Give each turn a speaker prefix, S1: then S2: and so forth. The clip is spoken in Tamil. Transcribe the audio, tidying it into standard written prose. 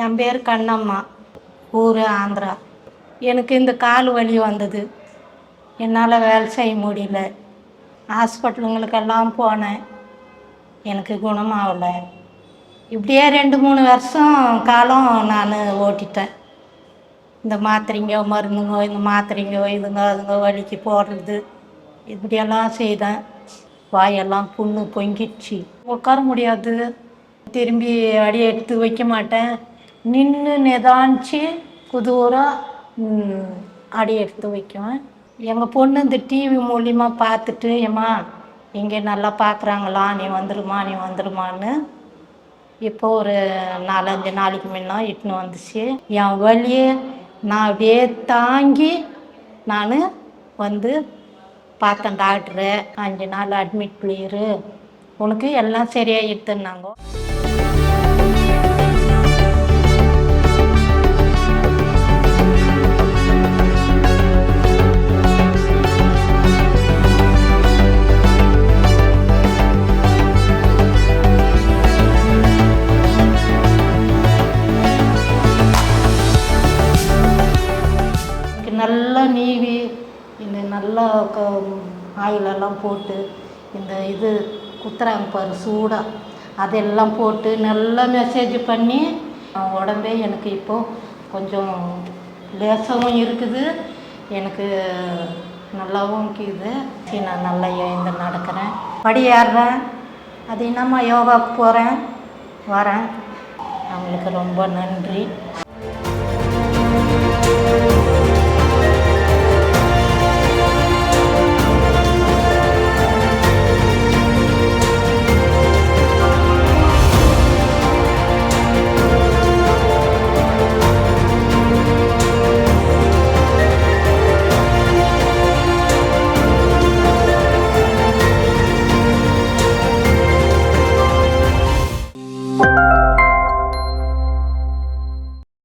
S1: என் பேர் கண்ணம்மா, ஊர் ஆந்திரா. எனக்கு இந்த கால் வலி வந்தது. என்னால் வேலை செய்ய முடியல. ஹாஸ்பிட்டலுங்களுக்கெல்லாம் போனேன், எனக்கு குணமாகலை. இப்படியே 2-3 வருஷம் காலம் நான் ஓட்டிட்டேன். இந்த மாத்திரைங்க மருந்துங்க, இந்த மாத்திரைங்க இதுங்க அதுங்க வலிக்கு போடுறது, இப்படியெல்லாம் செய்தேன். வாயெல்லாம் புண்ணு பொங்கிடுச்சு, உட்கார முடியாது, திரும்பி அடி எடுத்து வைக்க மாட்டேன். நின்று நிதானிச்சு குதூராக அடி எடுத்து வைக்குவேன். எங்கள் பொண்ணு இந்த டிவி மூலிமா பார்த்துட்டு, ஏம்மா இங்கே நல்லா பார்க்குறாங்களா, நீ வந்துடுமான்னு இப்போ ஒரு 4-5 நாளைக்கு முன்ன இட்டுன்னு வந்துச்சு. என் வலியை நான் அப்படியே தாங்கி நான் வந்து பார்த்தேன் டாக்டரை. 5 நாள் அட்மிட் பண்ணிரு, உனக்கு எல்லாம் சரியாகிடுதுன்னாங்க. நல்லா நீவி இந்த நல்லா ஆயிலெல்லாம் போட்டு இந்த இது குத்துறாங்க பாரு சூடாக, அதெல்லாம் போட்டு நல்லா மெசேஜ் பண்ணி உடம்பே எனக்கு இப்போது கொஞ்சம் லேசாகவும் இருக்குது, எனக்கு நல்லாவும் இருக்குது. நான் நல்லா எழுந்து நடக்கிறேன், படி ஏறுறேன். அது என்னம்மா யோகாவுக்கு போகிறேன் வரேன். அவங்களுக்கு ரொம்ப நன்றி.